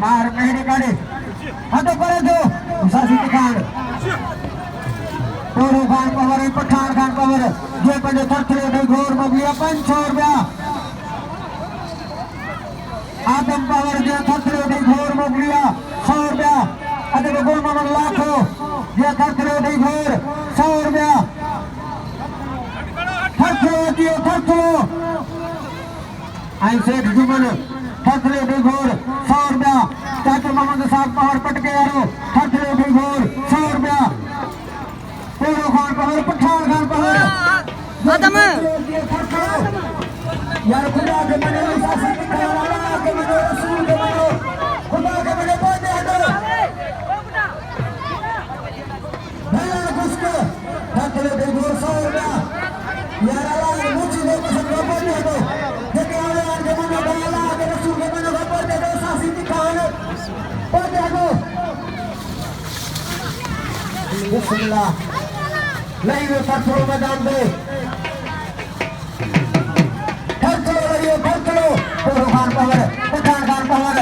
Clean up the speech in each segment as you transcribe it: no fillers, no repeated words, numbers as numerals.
मार मेहरे काढ़े हटो करे दो सासी खान टोरो खान पवर पठान खान पवर जे पंजे थरथरे दे घोर मगिया 500 रुपया आदम पवर जे थरथरे दे घोर मगिया 100 रुपया अदे गोल मन लाखो जे थरथरे दे घोर 100 रुपया थरथरो आई सेठ जुमन थरथरे दे घोर 100 रुपया चाचा मोहम्मद साहब पहाड़ पटके यारो थरथरे दे घोर 100 रुपया टोरो खान पहाड़ पठान खान पहाड़ आदम यार खुदा के मने सासी अल्लाह के मने रसूल के मने खुदा के मने बोलते हटो भला कुछ थरथरे दे घोर 100 रुपया यार अल्लाह ने मुझे दे कुछ बोलते हटो देखे अल्लाह के मने अल्लाह के रसूल के मने बोलते दो सासी खान बोलते हटो बिस्मिल्लाह नहीं वो थरथरो मैदान दे थरथरो टोरो खान पहाड़ पठान खान पहाड़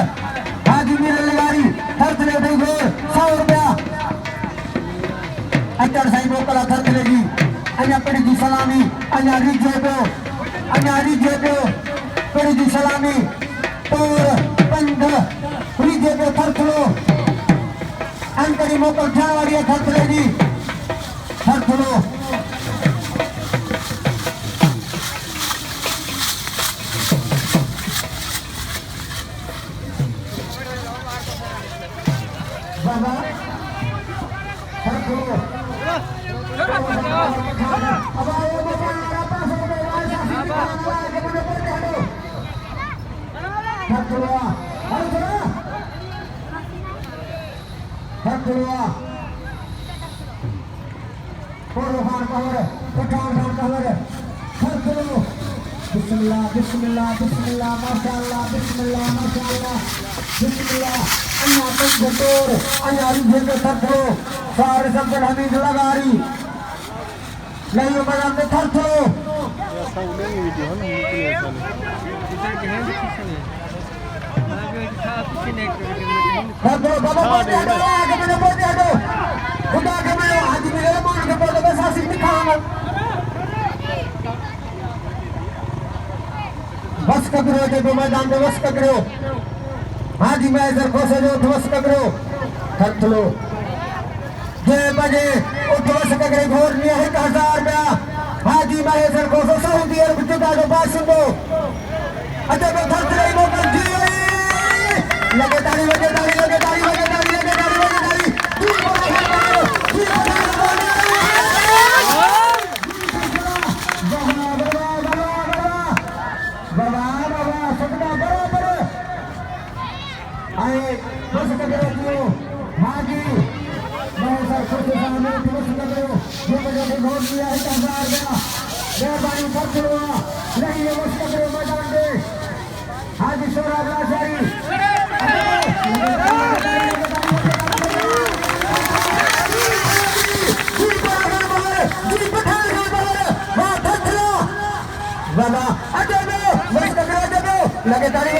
हाजी मीर लगारी थरथरे दे घोर 100 रुपया अचर साईं मोकला थरथरे जी अञा पिड़ी जी सलामी अञा रीजे पियो पिड़ी जी सलामी टोर पंध रीजे पियो थरथरो अंकड़ी मोकल थियण वारी आहे थरथरे जी थरथरो बाबा थरथरो अब आयो बाबा पास हो गए थरथरो टोरो खान पहाड़ पठान खान पहाड़ थरथरो बिस्मिल्लाह बिस्मिल्लाह बिस्मिल्लाह माशाअल्लाह बिस्मिल्लाह माशाअल्लाह बिस्मिल्लाह अन्ना पंज टोर अन्ना रीजे के थरथरो सारे सब हमीद लगारी नहीं मैदान में थरथरो थरथरो बाबा बोलते हटो आगे मैंने बोलते हटो खुदा के मैं हाजी मेरे मान के बोलते बस सासी दिखाऊंगा बस करो जो मैदान में बस करो हाजी मैं इधर खोसे जो बस करो थरथरो जे बजे उठ बस करो घोर लिया 1000 रुपया हाजी मैं इधर खोसे सऊदी अरब जुदा जो बासिंदो अजय में थरथरे मोकल जी लगे ताली लगे ताली लगे ताली लगे ताली लगे ताली लगे ताली बस करो हाजी मैं सर खुद सामने बस करो जो बजे घोर लिया 1000 रुपया मेहरबानी थरथरो नहीं बस करो मैदान दे हाजी सोहराब लाचारी बाबा अजय बस करो लगे ताली